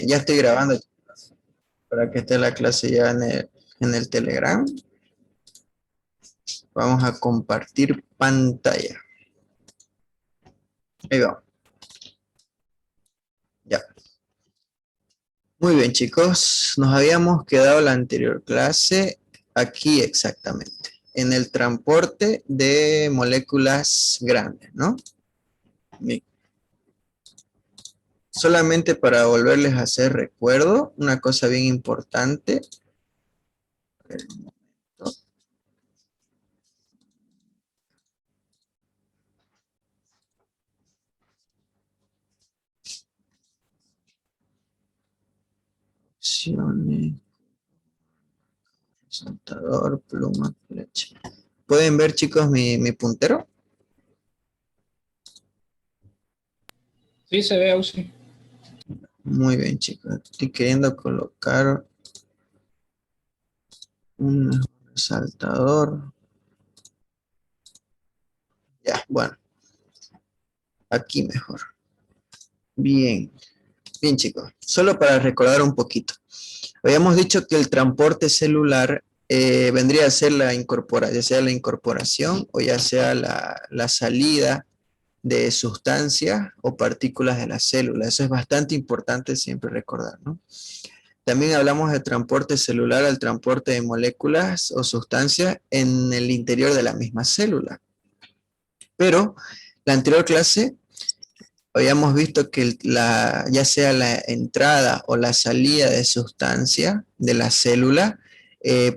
Ya estoy grabando para que esté la clase ya en el Telegram. Vamos a compartir pantalla. Ahí va. Ya. Muy bien, chicos. Nos habíamos quedado la anterior clase aquí exactamente, en el transporte de moléculas grandes, ¿no? Bien. Solamente para volverles a hacer recuerdo, una cosa bien importante. Opciones, resaltador, pluma, flecha. ¿Pueden ver, chicos, mi puntero? Sí, se ve, Ausi. Muy bien, chicos. Estoy queriendo colocar un resaltador. Ya, bueno, aquí mejor. Bien, bien, chicos. Solo para recordar un poquito. Habíamos dicho que el transporte celular vendría a ser ya sea la incorporación o ya sea la salida de sustancias o partículas de la célula. Eso es bastante importante siempre recordar, ¿no? También hablamos de transporte celular al transporte de moléculas o sustancias en el interior de la misma célula. Pero la anterior clase habíamos visto que ya sea la entrada o la salida de sustancia de la célula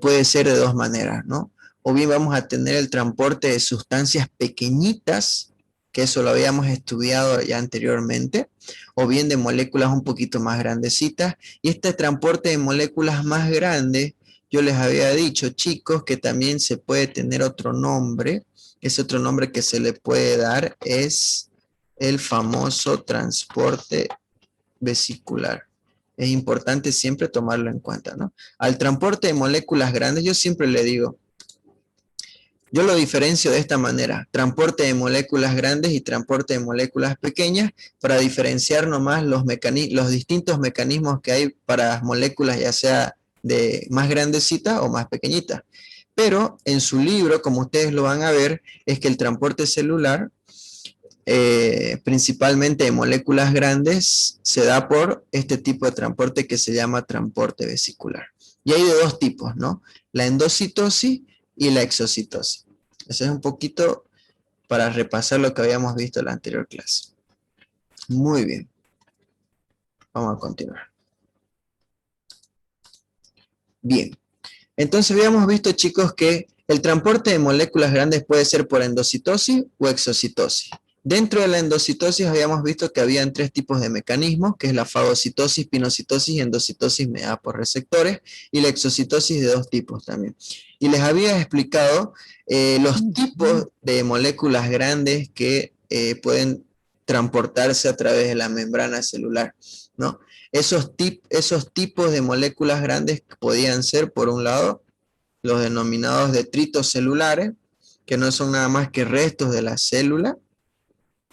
puede ser de dos maneras, ¿no? O bien vamos a tener el transporte de sustancias pequeñitas, que eso lo habíamos estudiado ya anteriormente, o bien de moléculas un poquito más grandecitas. Y este transporte de moléculas más grandes, yo les había dicho, chicos, que también se puede tener otro nombre. Ese otro nombre que se le puede dar es el famoso transporte vesicular. Es importante siempre tomarlo en cuenta, ¿no? Al transporte de moléculas grandes, yo siempre le digo, yo lo diferencio de esta manera, transporte de moléculas grandes y transporte de moléculas pequeñas, para diferenciar nomás los distintos mecanismos que hay para las moléculas, ya sea de más grandecita o más pequeñita. Pero en su libro, como ustedes lo van a ver, es que el transporte celular principalmente de moléculas grandes, se da por este tipo de transporte que se llama transporte vesicular. Y hay de dos tipos, ¿no? La endocitosis y la exocitosis. Eso es un poquito para repasar lo que habíamos visto en la anterior clase. Muy bien. Vamos a continuar. Bien. Entonces habíamos visto, chicos, que el transporte de moléculas grandes puede ser por endocitosis o exocitosis. Dentro de la endocitosis habíamos visto que habían tres tipos de mecanismos, que es la fagocitosis, pinocitosis y endocitosis mediada por receptores, y la exocitosis de dos tipos también. Y les había explicado los tipos de moléculas grandes que pueden transportarse a través de la membrana celular, ¿no? Esos tipos de moléculas grandes podían ser, por un lado, los denominados detritos celulares, que no son nada más que restos de la célula,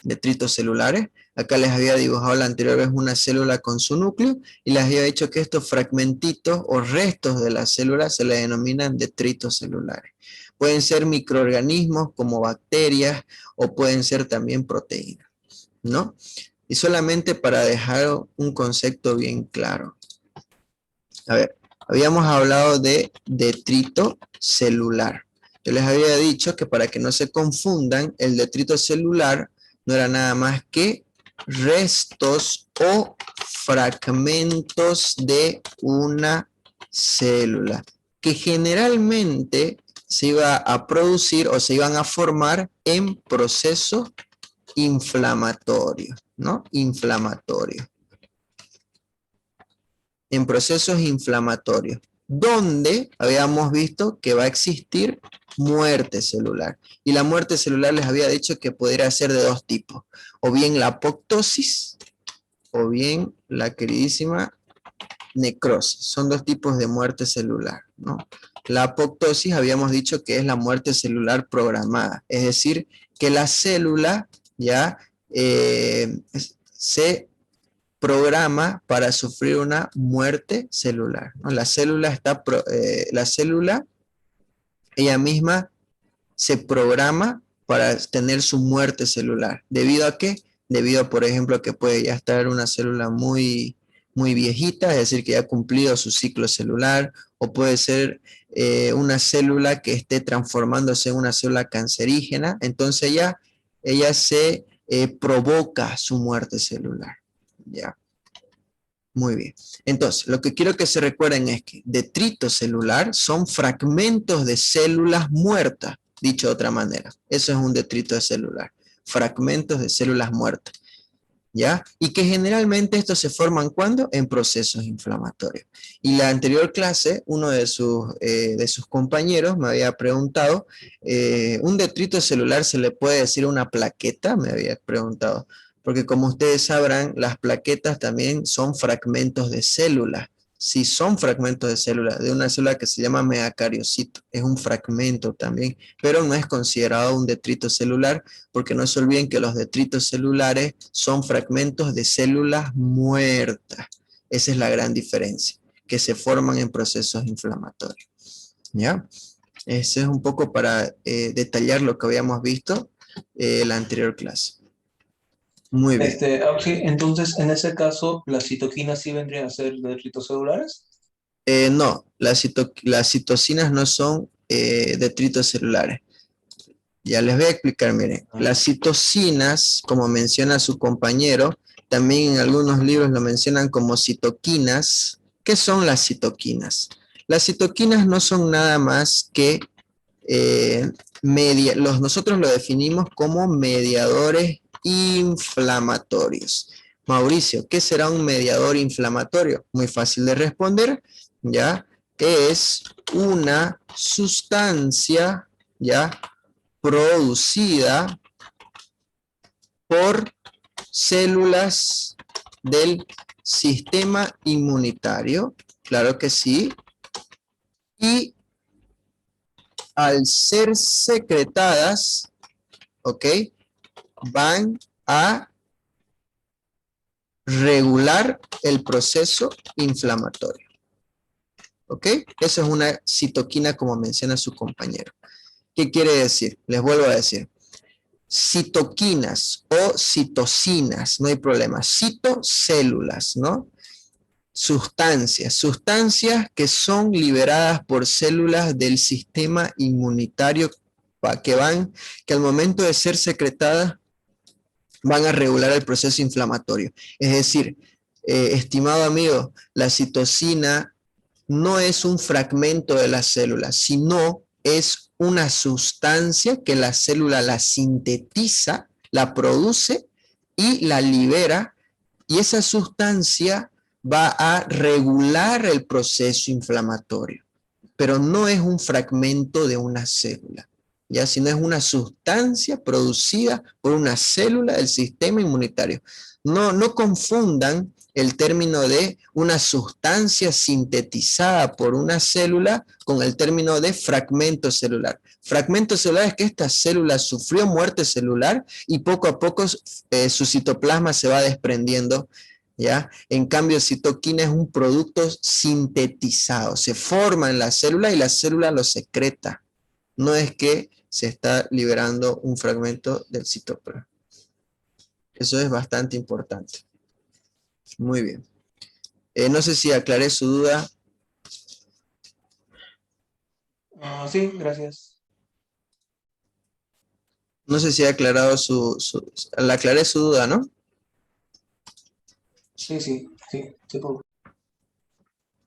detritos celulares. Acá les había dibujado la anterior vez una célula con su núcleo y les había dicho que estos fragmentitos o restos de la célula se le denominan detritos celulares. Pueden ser microorganismos como bacterias o pueden ser también proteínas, ¿no? Y solamente para dejar un concepto bien claro. A ver, habíamos hablado de detrito celular. Yo les había dicho que para que no se confundan, el detrito celular no era nada más que restos o fragmentos de una célula, que generalmente se iba a producir o se iban a formar en procesos inflamatorios, ¿no? Inflamatorios. En procesos inflamatorios, donde habíamos visto que va a existir muerte celular. Y la muerte celular les había dicho que podría ser de dos tipos, o bien la apoptosis, o bien la queridísima necrosis. Son dos tipos de muerte celular, ¿no? La apoptosis habíamos dicho que es la muerte celular programada, es decir, que la célula ya se programa para sufrir una muerte celular, ¿no? La célula ella misma se programa para tener su muerte celular. ¿Debido a qué? Debido, por ejemplo, a que puede ya estar una célula muy, muy viejita, es decir, que ya ha cumplido su ciclo celular, o puede ser una célula que esté transformándose en una célula cancerígena, entonces ya ella se provoca su muerte celular. ¿Ya? Muy bien. Entonces, lo que quiero que se recuerden es que detrito celular son fragmentos de células muertas, dicho de otra manera. Eso es un detrito celular. Fragmentos de células muertas. ¿Ya? Y que generalmente estos se forman ¿cuándo? En procesos inflamatorios. Y la anterior clase, uno de sus compañeros me había preguntado, ¿un detrito celular se le puede decir una plaqueta? Me había preguntado. Porque como ustedes sabrán, las plaquetas también son fragmentos de células. Sí, son fragmentos de células, de una célula que se llama megacariocito. Es un fragmento también, pero no es considerado un detrito celular, porque no se olviden que los detritos celulares son fragmentos de células muertas. Esa es la gran diferencia, que se forman en procesos inflamatorios. ¿Ya? Eso es un poco para detallar lo que habíamos visto en la anterior clase. Muy bien. Auxi, entonces, en ese caso, ¿las citoquinas sí vendrían a ser detritos celulares? No, las citocinas no son detritos celulares. Ya les voy a explicar, miren. Las citocinas, como menciona su compañero, también en algunos libros lo mencionan como citoquinas. ¿Qué son las citoquinas? Las citoquinas no son nada más que nosotros lo definimos como mediadores inflamatorios. Mauricio, ¿qué será un mediador inflamatorio? Muy fácil de responder, ¿ya? Es una sustancia, ¿ya? Producida por células del sistema inmunitario, claro que sí, y al ser secretadas, ¿ok? Van a regular el proceso inflamatorio. ¿Ok? Eso es una citoquina como menciona su compañero. ¿Qué quiere decir? Les vuelvo a decir. Citoquinas o citocinas, no hay problema. Citocélulas, ¿no? Sustancias que son liberadas por células del sistema inmunitario que al momento de ser secretadas van a regular el proceso inflamatorio. Es decir, estimado amigo, la citocina no es un fragmento de la célula, sino es una sustancia que la célula la sintetiza, la produce y la libera, y esa sustancia va a regular el proceso inflamatorio, pero no es un fragmento de una célula, ya, sino es una sustancia producida por una célula del sistema inmunitario. No confundan el término de una sustancia sintetizada por una célula con el término de fragmento celular. Fragmento celular es que esta célula sufrió muerte celular y poco a poco su citoplasma se va desprendiendo, ¿ya? En cambio, citoquina es un producto sintetizado, se forma en la célula y la célula lo secreta. No es que se está liberando un fragmento del citoplasma. Eso es bastante importante. Muy bien. No sé si aclaré su duda. Sí, gracias. No sé si he aclarado le aclaré su duda, ¿no? Sí.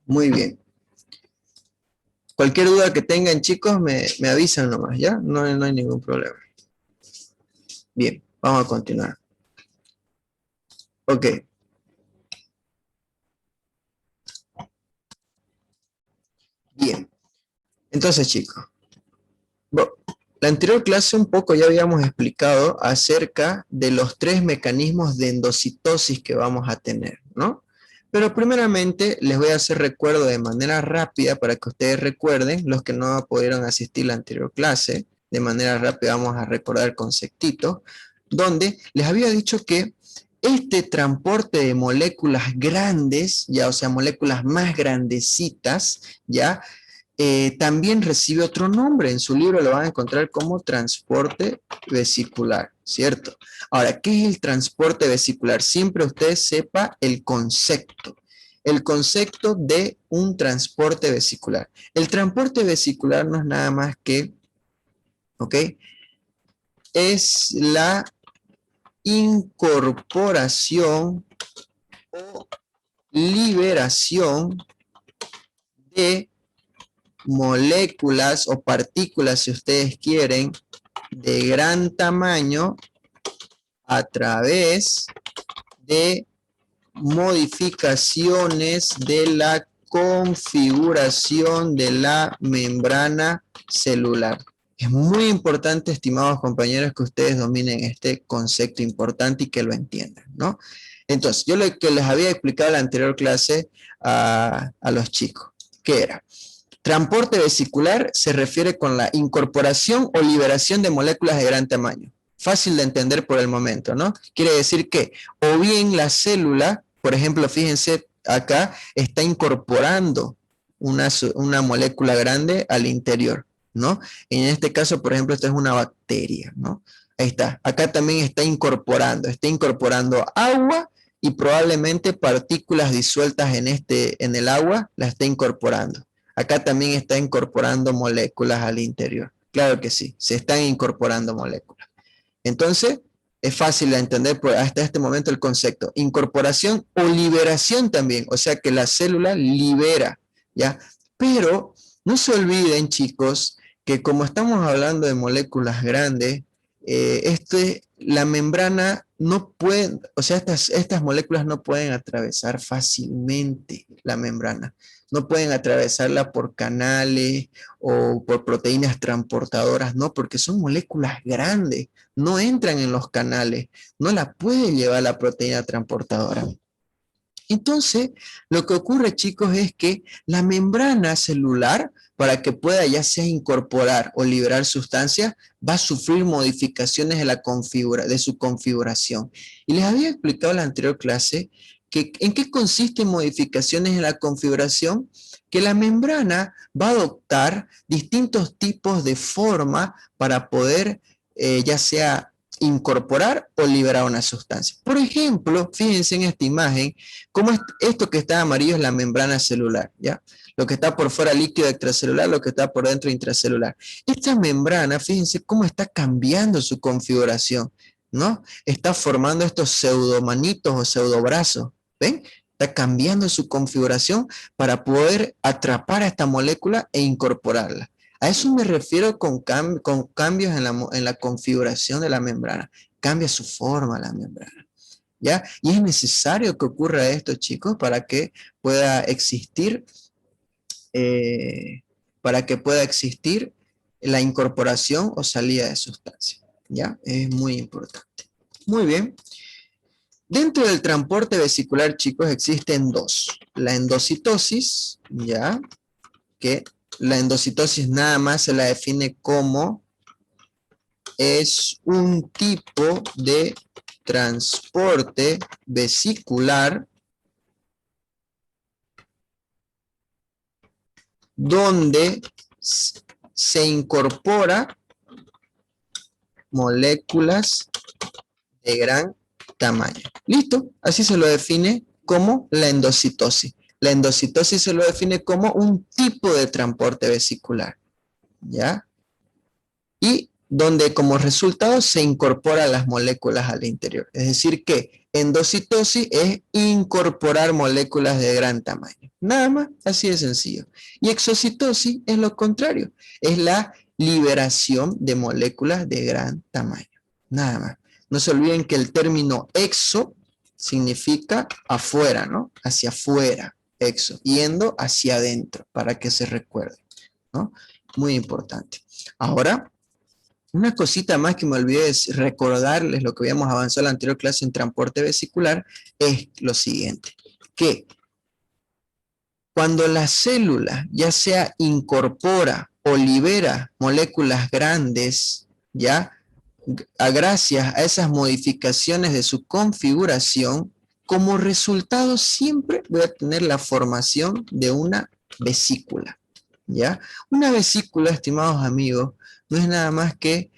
Muy bien. Cualquier duda que tengan, chicos, me avisan nomás, ¿ya? No hay ningún problema. Bien, vamos a continuar. Ok. Bien. Entonces, chicos, la anterior clase un poco ya habíamos explicado acerca de los 3 mecanismos de endocitosis que vamos a tener, ¿no? Pero primeramente les voy a hacer recuerdo de manera rápida para que ustedes recuerden, los que no pudieron asistir a la anterior clase, de manera rápida vamos a recordar conceptitos, donde les había dicho que Este transporte de moléculas grandes, ya, o sea, moléculas más grandecitas, ya, también recibe otro nombre. En su libro lo van a encontrar como transporte vesicular, ¿cierto? Ahora, ¿qué es el transporte vesicular? Siempre usted sepa el concepto de un transporte vesicular. El transporte vesicular no es nada más que, ¿ok? Es la incorporación o liberación de moléculas o partículas, si ustedes quieren, de gran tamaño a través de modificaciones de la configuración de la membrana celular. Es muy importante, estimados compañeros, que ustedes dominen este concepto importante y que lo entiendan, ¿no? Entonces, yo lo que les había explicado en la anterior clase a los chicos, ¿qué era? Transporte vesicular se refiere con la incorporación o liberación de moléculas de gran tamaño. Fácil de entender por el momento, ¿no? Quiere decir que o bien la célula, por ejemplo, fíjense acá, está incorporando una molécula grande al interior, ¿no? En este caso, por ejemplo, esta es una bacteria, ¿no? Ahí está. Acá también está incorporando agua y probablemente partículas disueltas en el agua, la está incorporando. Acá también está incorporando moléculas al interior. Claro que sí, se están incorporando moléculas. Entonces, es fácil de entender hasta este momento el concepto. Incorporación o liberación también, o sea que la célula libera, ¿ya? Pero no se olviden, chicos, que como estamos hablando de moléculas grandes, la membrana no puede, o sea, estas moléculas no pueden atravesar fácilmente la membrana. No pueden atravesarla por canales o por proteínas transportadoras, no, porque son moléculas grandes, no entran en los canales, no la puede llevar la proteína transportadora. Entonces, lo que ocurre, chicos, es que la membrana celular, para que pueda ya sea incorporar o liberar sustancias, va a sufrir modificaciones de su configuración. Y les había explicado en la anterior clase que en qué consisten modificaciones en la configuración, que la membrana va a adoptar distintos tipos de forma para poder ya sea incorporar o liberar una sustancia. Por ejemplo, fíjense en esta imagen, como esto que está amarillo es la membrana celular, ¿ya? Lo que está por fuera líquido extracelular, lo que está por dentro intracelular. Esta membrana, fíjense cómo está cambiando su configuración, ¿no? Está formando estos pseudomanitos o pseudobrazos, ¿ven? Está cambiando su configuración para poder atrapar a esta molécula e incorporarla. A eso me refiero con cambios en la configuración de la membrana. Cambia su forma la membrana, ¿ya? Y es necesario que ocurra esto, chicos, para que pueda existir, la incorporación o salida de sustancias, ¿ya? Es muy importante. Muy bien. Dentro del transporte vesicular, chicos, existen dos. La endocitosis, ¿ya? Que la endocitosis nada más se la define como es un tipo de transporte vesicular donde se incorpora moléculas de gran tamaño. ¿Listo? Así se lo define como la endocitosis. La endocitosis se lo define como un tipo de transporte vesicular, ¿ya? Y donde como resultado se incorporan las moléculas al interior. Es decir que endocitosis es incorporar moléculas de gran tamaño. Nada más, así de sencillo. Y exocitosis es lo contrario, es la liberación de moléculas de gran tamaño. Nada más. No se olviden que el término exo significa afuera, ¿no? Hacia afuera, exo, yendo hacia adentro, para que se recuerde, ¿no? Muy importante. Ahora, una cosita más que me olvidé es recordarles lo que habíamos avanzado en la anterior clase en transporte vesicular, es lo siguiente, que cuando la célula ya sea incorpora o libera moléculas grandes, ya, gracias a esas modificaciones de su configuración, como resultado siempre voy a tener la formación de una vesícula, ¿ya? Una vesícula, estimados amigos, no es nada más que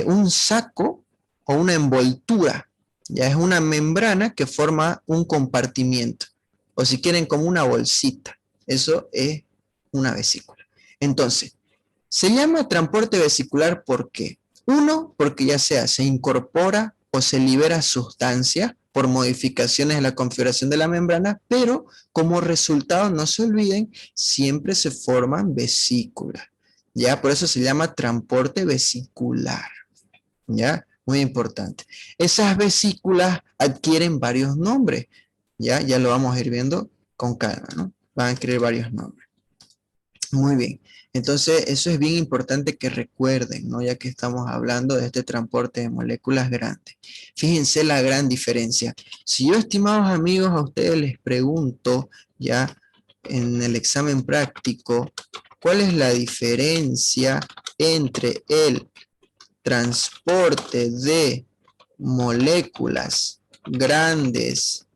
un saco o una envoltura, ya es una membrana que forma un compartimiento, o si quieren como una bolsita, eso es una vesícula. Entonces, se llama transporte vesicular ¿por qué? Uno, porque ya sea se incorpora o se libera sustancia por modificaciones en la configuración de la membrana, pero como resultado, no se olviden, siempre se forman vesículas, ¿ya? Por eso se llama transporte vesicular, ¿ya? Muy importante. Esas vesículas adquieren varios nombres, ¿ya? Ya lo vamos a ir viendo con calma, ¿no? Van a adquirir varios nombres. Muy bien. Entonces, eso es bien importante que recuerden, ¿no? Ya que estamos hablando de este transporte de moléculas grandes. Fíjense la gran diferencia. Si yo, estimados amigos, a ustedes les pregunto, ya en el examen práctico, ¿cuál es la diferencia entre el transporte de moléculas grandes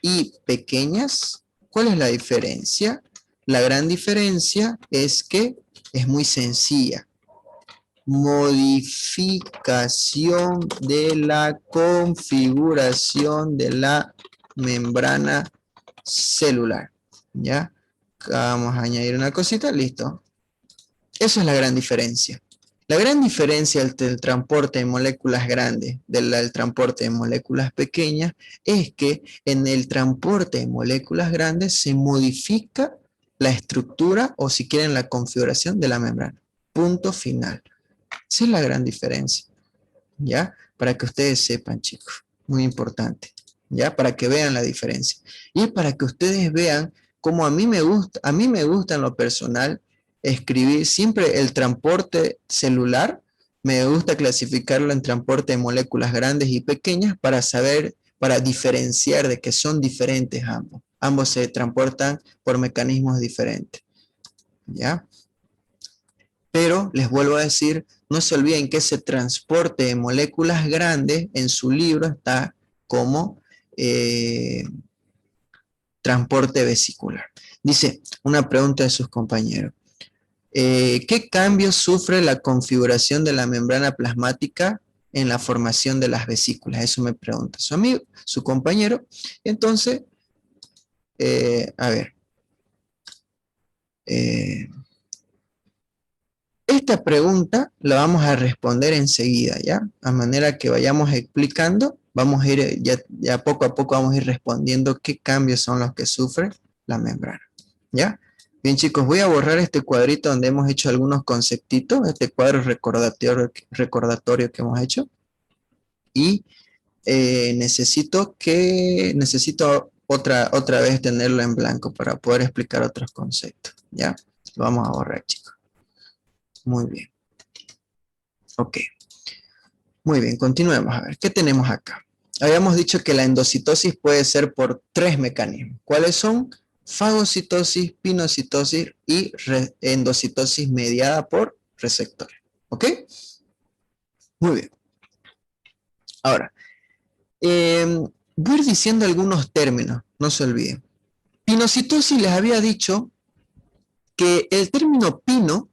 y pequeñas? ¿Cuál es la diferencia? La gran diferencia es que es muy sencilla. Modificación de la configuración de la membrana celular. ¿Ya? Vamos a añadir una cosita, listo. Eso es la gran diferencia. La gran diferencia entre el transporte de moléculas grandes del transporte de moléculas pequeñas es que en el transporte de moléculas grandes se modifica la estructura o si quieren la configuración de la membrana. Punto final. Esa es la gran diferencia. ¿Ya? Para que ustedes sepan, chicos. Muy importante. ¿Ya? Para que vean la diferencia. Y para que ustedes vean cómo a mí me gusta en lo personal escribir siempre el transporte celular. Me gusta clasificarlo en transporte de moléculas grandes y pequeñas para saber, para diferenciar de que son diferentes ambos. Ambos se transportan por mecanismos diferentes, ¿ya? Pero les vuelvo a decir, no se olviden que ese transporte de moléculas grandes en su libro está como transporte vesicular. Dice, una pregunta de sus compañeros. ¿Qué cambios sufre la configuración de la membrana plasmática en la formación de las vesículas? Eso me pregunta su amigo, su compañero. Entonces, a ver. Esta pregunta la vamos a responder enseguida, ¿ya? A manera que vayamos explicando, vamos a ir, ya poco a poco vamos a ir respondiendo qué cambios son los que sufre la membrana, ¿ya? Bien, chicos, voy a borrar este cuadrito donde hemos hecho algunos conceptitos, este cuadro recordatorio que hemos hecho. Y necesito otra vez tenerlo en blanco para poder explicar otros conceptos, ¿ya? Lo vamos a borrar, chicos. Muy bien. Ok. Muy bien, continuemos. A ver, ¿qué tenemos acá? Habíamos dicho que la endocitosis puede ser por 3 mecanismos. ¿Cuáles son? Fagocitosis, pinocitosis y endocitosis mediada por receptores. ¿Ok? Muy bien. Ahora, voy a ir diciendo algunos términos, no se olviden. Pinocitosis les había dicho que el término pino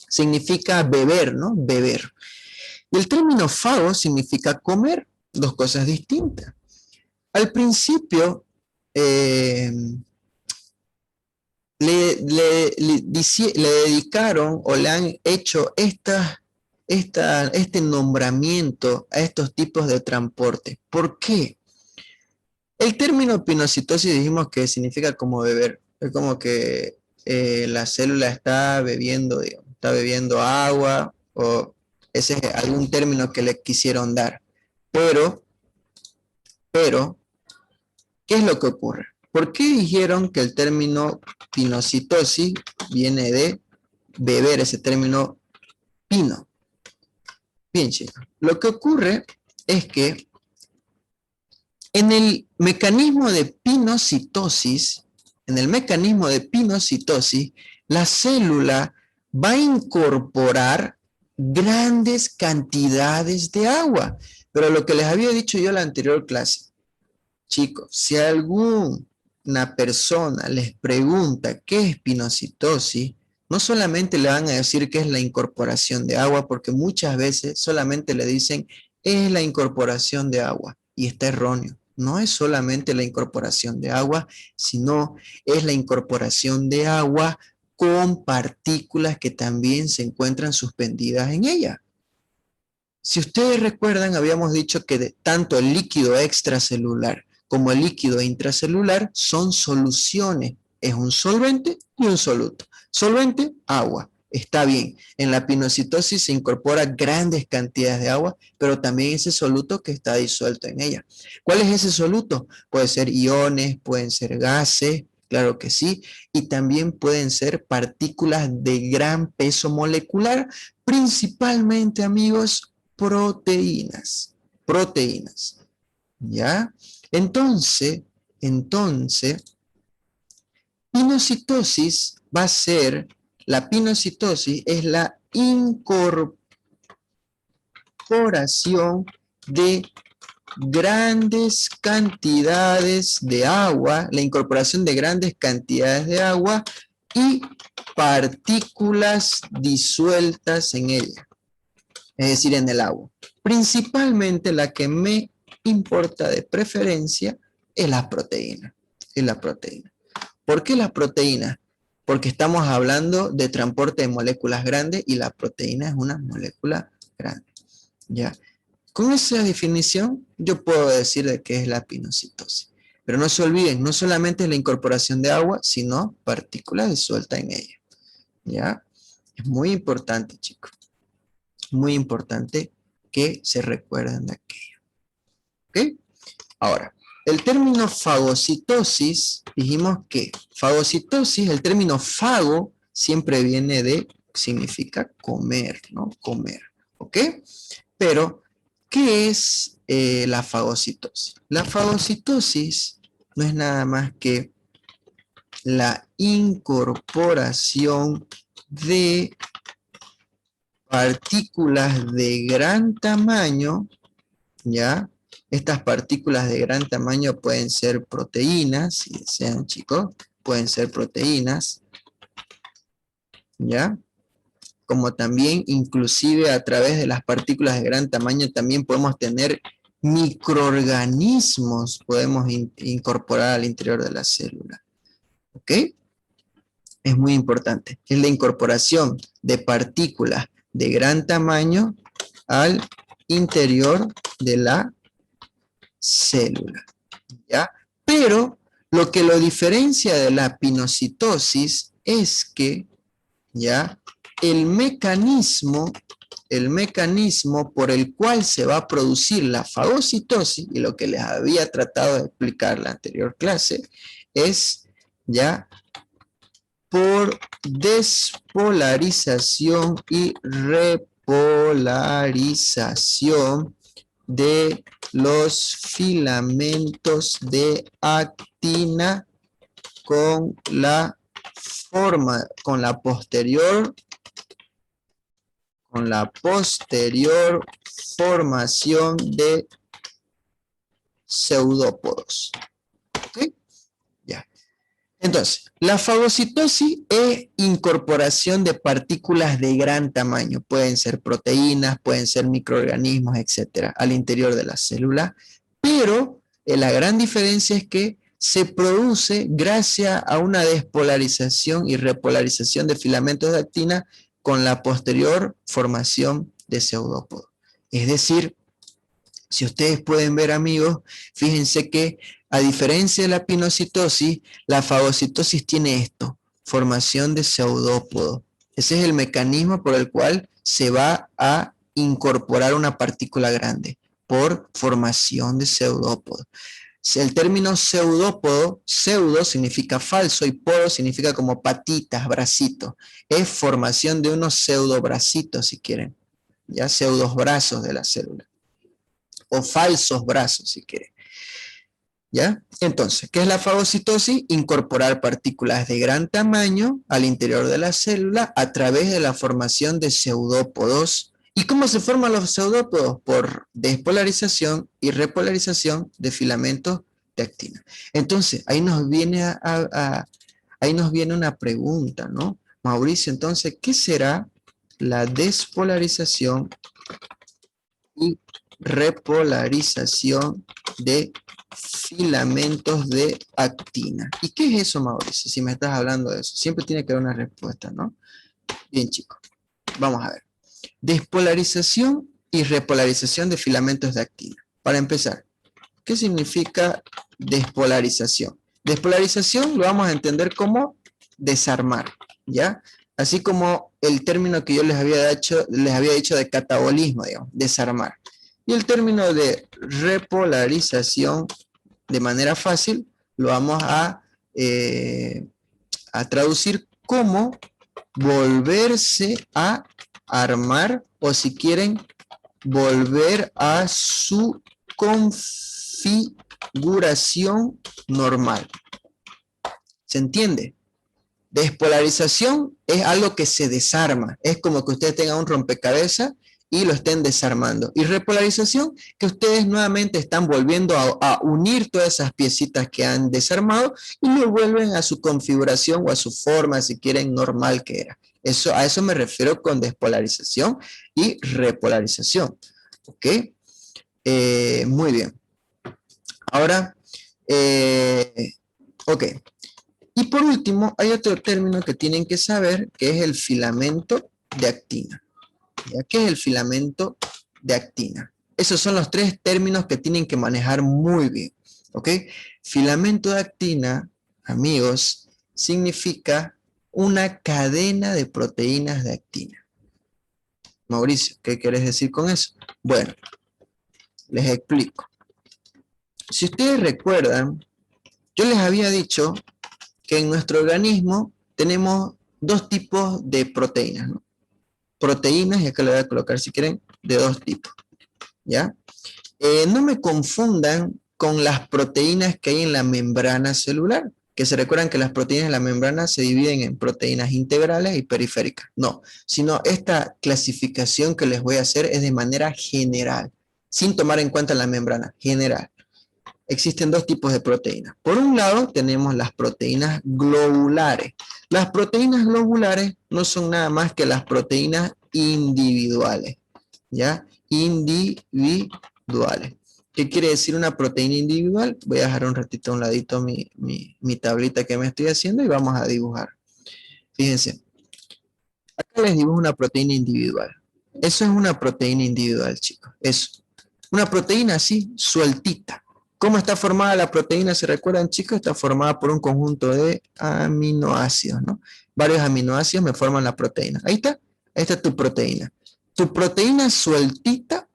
significa beber, ¿no? Beber. Y el término fago significa comer, dos cosas distintas. Al principio le dedicaron o le han hecho este nombramiento a estos tipos de transporte. ¿Por qué? El término pinocitosis dijimos que significa como beber. Es como que la célula está bebiendo, digamos, está bebiendo agua, o ese es algún término que le quisieron dar. Pero, ¿qué es lo que ocurre? ¿Por qué dijeron que el término pinocitosis viene de beber, ese término pino? Bien, chicos. Lo que ocurre es que en el mecanismo de pinocitosis, la célula va a incorporar grandes cantidades de agua. Pero lo que les había dicho yo en la anterior clase, chicos, si alguna persona les pregunta qué es pinocitosis, no solamente le van a decir que es la incorporación de agua, porque muchas veces solamente le dicen es la incorporación de agua, y está erróneo. No es solamente la incorporación de agua, sino es la incorporación de agua con partículas que también se encuentran suspendidas en ella. Si ustedes recuerdan, habíamos dicho que tanto el líquido extracelular como el líquido intracelular son soluciones. Es un solvente y un soluto. Solvente, agua. Está bien. En la pinocitosis se incorpora grandes cantidades de agua, pero también ese soluto que está disuelto en ella. ¿Cuál es ese soluto? Puede ser iones, pueden ser gases, claro que sí, y también pueden ser partículas de gran peso molecular, principalmente, amigos, proteínas. Proteínas. ¿Ya? Entonces, pinocitosis va a ser, la pinocitosis es la incorporación de grandes cantidades de agua, la incorporación de grandes cantidades de agua y partículas disueltas en ella, es decir, en el agua. Principalmente la que me importa de preferencia es la proteína. ¿Por qué las proteínas? Porque estamos hablando de transporte de moléculas grandes y la proteína es una molécula grande. ¿Ya? Con esa definición yo puedo decir de qué es la pinocitosis. Pero no se olviden, no solamente es la incorporación de agua, sino partículas disueltas en ella. ¿Ya? Es muy importante, chicos. Muy importante que se recuerden de aquello. ¿Ok? Ahora, el término fagocitosis, dijimos que fagocitosis, el término fago siempre viene de, significa comer, ¿no? Comer, ¿ok? Pero, ¿qué es la fagocitosis? La fagocitosis no es nada más que la incorporación de partículas de gran tamaño, ¿ya? Estas partículas de gran tamaño pueden ser proteínas, si desean, chicos, pueden ser proteínas, ¿ya? Como también, inclusive a través de las partículas de gran tamaño, también podemos tener microorganismos, podemos incorporar al interior de la célula, ¿ok? Es muy importante. Es la incorporación de partículas de gran tamaño al interior de la célula, ¿ya? Pero lo que lo diferencia de la pinocitosis es que, ¿ya? El mecanismo por el cual se va a producir la fagocitosis, y lo que les había tratado de explicar la anterior clase, es, ¿ya? Por despolarización y repolarización de los filamentos de actina con la posterior formación de pseudópodos. ¿Ok? Ya. Entonces, la fagocitosis es incorporación de partículas de gran tamaño. Pueden ser proteínas, pueden ser microorganismos, etcétera, al interior de la célula. Pero la gran diferencia es que se produce gracias a una despolarización y repolarización de filamentos de actina con la posterior formación de pseudópodos. Es decir, si ustedes pueden ver, amigos, fíjense que a diferencia de la pinocitosis, la fagocitosis tiene esto, formación de pseudópodos. Ese es el mecanismo por el cual se va a incorporar una partícula grande, por formación de pseudópodos. El término pseudópodo, pseudo significa falso y podo significa como patitas, bracitos. Es formación de unos pseudobracitos, si quieren, ya pseudos brazos de la célula. O falsos brazos, si quieren. ¿Ya? Entonces, ¿qué es la fagocitosis? Incorporar partículas de gran tamaño al interior de la célula a través de la formación de pseudópodos ¿Y cómo se forman los pseudópodos? Por despolarización y repolarización de filamentos de actina. Entonces, ahí nos viene, ahí nos viene una pregunta, ¿no? Mauricio, entonces, ¿qué será la despolarización y repolarización de filamentos de actina? ¿Y qué es eso, Mauricio? Si me estás hablando de eso, siempre tiene que haber una respuesta, ¿no? Bien, chicos, vamos a ver. Despolarización y repolarización de filamentos de actina. Para empezar, ¿qué significa despolarización? Despolarización lo vamos a entender como desarmar, ¿ya? Así como el término que yo les había dicho de catabolismo, digamos, desarmar. Y el término de repolarización, de manera fácil, lo vamos a traducir como volverse a armar, o si quieren, volver a su configuración normal. ¿Se entiende? Despolarización es algo que se desarma. Es como que ustedes tengan un rompecabezas y lo estén desarmando. Y repolarización, que ustedes nuevamente están volviendo a unir todas esas piecitas que han desarmado y lo vuelven a su configuración o a su forma, si quieren, normal que era. A eso me refiero con despolarización y repolarización. ¿Ok? Muy bien. Ahora, ok. Y por último, hay otro término que tienen que saber, que es el filamento de actina. ¿Ya? ¿Qué es el filamento de actina? Esos son los tres términos que tienen que manejar muy bien. ¿Ok? Filamento de actina, amigos, significa una cadena de proteínas de actina. Mauricio, ¿qué quieres decir con eso? Bueno, les explico. Si ustedes recuerdan, yo les había dicho que en nuestro organismo tenemos dos tipos de proteínas, ¿no? Proteínas, y acá le voy a colocar si quieren, de dos tipos, ¿ya? No me confundan con las proteínas que hay en la membrana celular, que se recuerdan que las proteínas de la membrana se dividen en proteínas integrales y periféricas. No, sino esta clasificación que les voy a hacer es de manera general, sin tomar en cuenta la membrana, general. Existen dos tipos de proteínas. Por un lado, tenemos las proteínas globulares. Las proteínas globulares no son nada más que las proteínas individuales, ¿ya? Individuales. ¿Qué quiere decir una proteína individual? Voy a dejar un ratito a un ladito mi tablita que me estoy haciendo y vamos a dibujar. Fíjense. Acá les dibujo una proteína individual. Eso es una proteína individual, chicos. Eso. Una proteína así, sueltita. ¿Cómo está formada la proteína? ¿Se recuerdan, chicos? Está formada por un conjunto de aminoácidos, ¿no? Varios aminoácidos me forman la proteína. Ahí está. Ahí está tu proteína. Tu proteína sueltita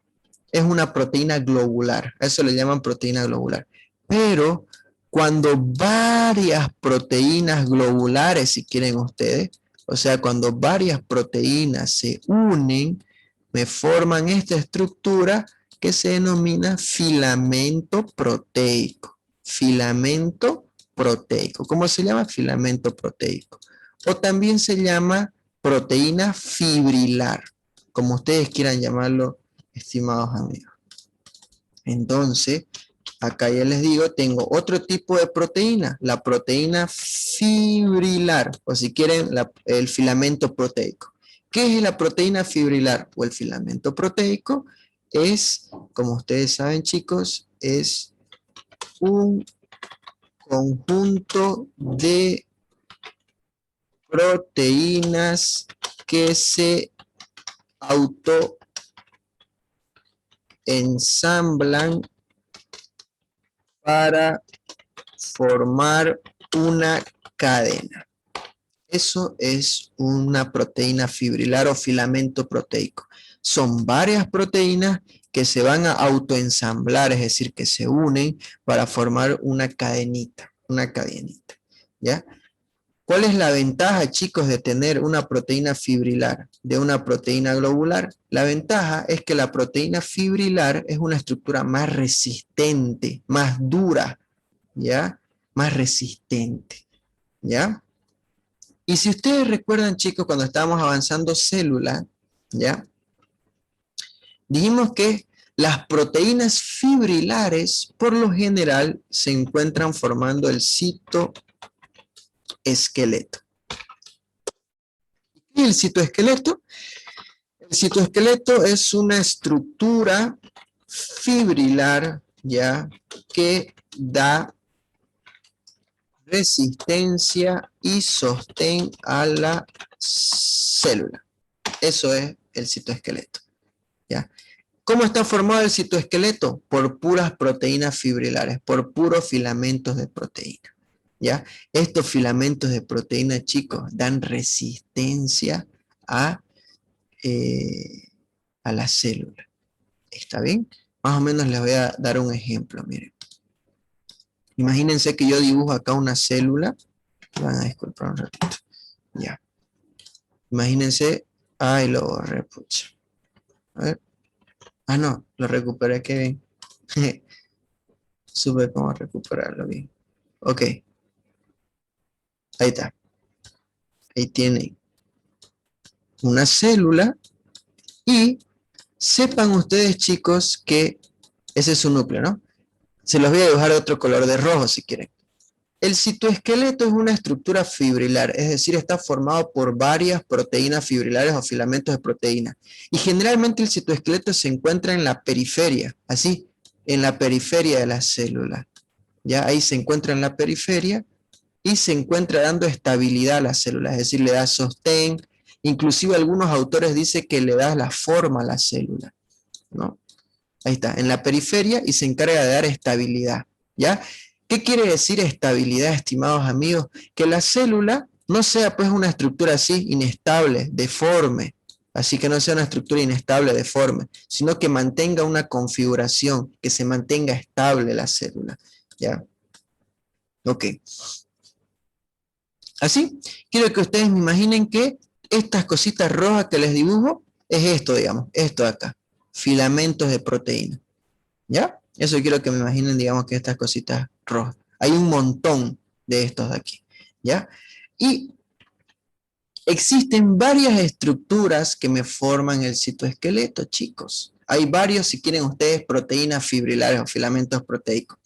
es una proteína globular. A eso le llaman proteína globular. Pero cuando varias proteínas globulares, si quieren ustedes, o sea, cuando varias proteínas se unen, me forman esta estructura que se denomina filamento proteico. Filamento proteico. ¿Cómo se llama? Filamento proteico. O también se llama proteína fibrilar, como ustedes quieran llamarlo, estimados amigos. Entonces, acá ya les digo, tengo otro tipo de proteína, la proteína fibrilar, o si quieren, el filamento proteico. ¿Qué es la proteína fibrilar o el filamento proteico? Es, como ustedes saben, chicos, es un conjunto de proteínas que se autoensamblan para formar una cadena. Eso es una proteína fibrilar o filamento proteico. Son varias proteínas que se van a autoensamblar, es decir, que se unen para formar una cadenita, ¿ya? ¿Cuál es la ventaja, chicos, de tener una proteína fibrilar de una proteína globular? La ventaja es que la proteína fibrilar es una estructura más resistente, más dura, ¿ya? Más resistente, ¿ya? Y si ustedes recuerdan, chicos, cuando estábamos avanzando célula, ¿ya? Dijimos que las proteínas fibrilares, por lo general, se encuentran formando el citoesqueleto. ¿Qué es el citoesqueleto? El citoesqueleto es una estructura fibrilar, ya, que da resistencia y sostén a la célula. Eso es el citoesqueleto, ¿ya? ¿Cómo está formado el citoesqueleto? Por puras proteínas fibrilares, por puros filamentos de proteína, ¿ya? Estos filamentos de proteína, chicos, dan resistencia a la célula. ¿Está bien? Más o menos les voy a dar un ejemplo, miren. Imagínense que yo dibujo acá una célula. Van a disculpar un ratito. Ya. Imagínense. Ay, lo borré, pucha. A ver. Ah, no, lo recuperé, qué bien. Supe cómo recuperarlo bien. Ok. Ahí está. Ahí tienen una célula y sepan ustedes, chicos, que ese es su núcleo, ¿no? Se los voy a dibujar de otro color, de rojo si quieren. El citoesqueleto es una estructura fibrilar, es decir, está formado por varias proteínas fibrilares o filamentos de proteína. Y generalmente el citoesqueleto se encuentra en la periferia, así, en la periferia de la célula. Ya ahí se encuentra en la periferia y se encuentra dando estabilidad a la célula, es decir, le da sostén. Inclusive algunos autores dicen que le da la forma a la célula, ¿no? Ahí está, en la periferia y se encarga de dar estabilidad, ¿ya? ¿Qué quiere decir estabilidad, estimados amigos? Que la célula no sea pues una estructura así, inestable, deforme, así que no sea una estructura inestable, deforme, sino que mantenga una configuración, que se mantenga estable la célula, ¿ya? Ok. Así, quiero que ustedes me imaginen que estas cositas rojas que les dibujo es esto, digamos, esto de acá, filamentos de proteína, ¿ya? Eso quiero que me imaginen, digamos, que estas cositas rojas. Hay un montón de estos de aquí, ¿ya? Y existen varias estructuras que me forman el citoesqueleto, chicos. Hay varios, si quieren ustedes, proteínas fibrilares o filamentos proteicos.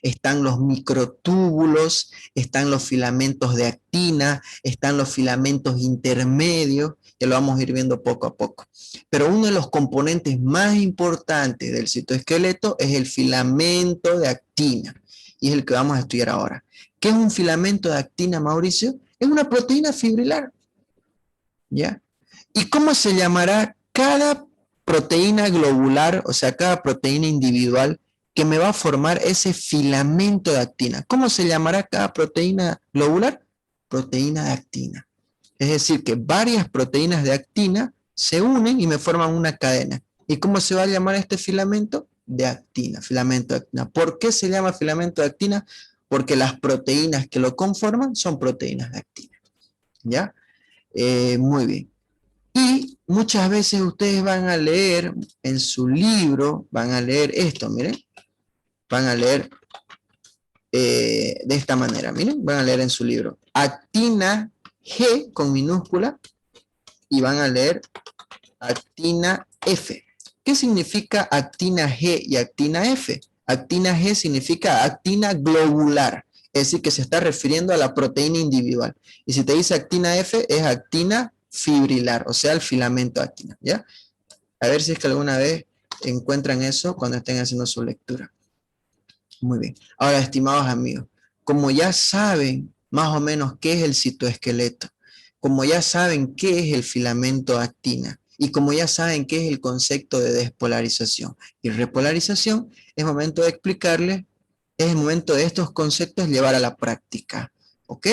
Están los microtúbulos, están los filamentos de actina, están los filamentos intermedios, que lo vamos a ir viendo poco a poco. Pero uno de los componentes más importantes del citoesqueleto es el filamento de actina, y es el que vamos a estudiar ahora. ¿Qué es un filamento de actina, Mauricio? Es una proteína fibrilar, ¿ya? ¿Y cómo se llamará cada proteína globular, o sea, cada proteína individual que me va a formar ese filamento de actina? ¿Cómo se llamará cada proteína globular? Proteína de actina. Es decir, que varias proteínas de actina se unen y me forman una cadena. ¿Y cómo se va a llamar este filamento? De actina, filamento de actina. ¿Por qué se llama filamento de actina? Porque las proteínas que lo conforman son proteínas de actina. ¿Ya? Muy bien. Y muchas veces ustedes van a leer en su libro, van a leer esto, miren. Van a leer de esta manera, miren, van a leer en su libro. Actina G con minúscula y van a leer actina F. ¿Qué significa actina G y actina F? Actina G significa actina globular, es decir, que se está refiriendo a la proteína individual. Y si te dice actina F, es actina fibrilar, o sea, el filamento de actina, ¿ya? A ver si es que alguna vez encuentran eso cuando estén haciendo su lectura. Muy bien. Ahora, estimados amigos, como ya saben más o menos qué es el citoesqueleto, como ya saben qué es el filamento de actina, y como ya saben qué es el concepto de despolarización y repolarización, es momento de explicarles, es el momento de estos conceptos llevar a la práctica. ¿Ok?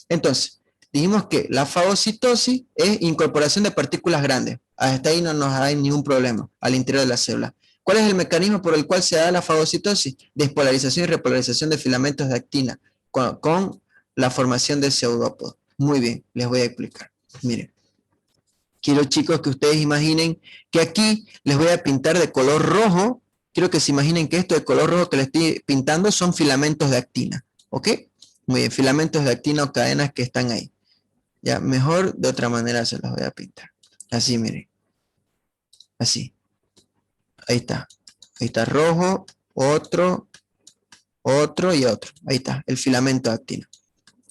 Entonces, dijimos que la fagocitosis es incorporación de partículas grandes. Hasta ahí no nos hay ningún problema al interior de la célula. ¿Cuál es el mecanismo por el cual se da la fagocitosis? Despolarización y repolarización de filamentos de actina con la formación de pseudópodos. Muy bien, les voy a explicar. Miren, quiero, chicos, que ustedes imaginen que aquí les voy a pintar de color rojo. Quiero que se imaginen que esto de color rojo que les estoy pintando son filamentos de actina. ¿Ok? Muy bien, filamentos de actina o cadenas que están ahí. Ya, mejor de otra manera se los voy a pintar. Así, miren. Así. Ahí está rojo, otro y otro. Ahí está, el filamento de actina.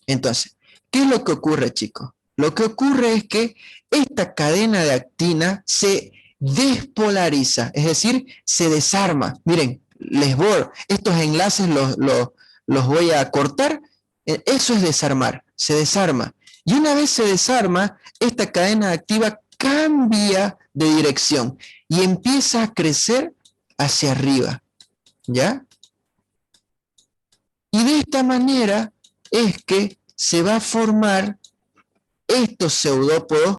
Entonces, ¿qué es lo que ocurre, chicos? Lo que ocurre es que esta cadena de actina se despolariza, es decir, se desarma. Miren, estos enlaces los voy a cortar. Eso es desarmar, se desarma. Y una vez se desarma, esta cadena activa cambia de dirección y empieza a crecer hacia arriba, ¿ya? Y de esta manera es que se va a formar estos pseudópodos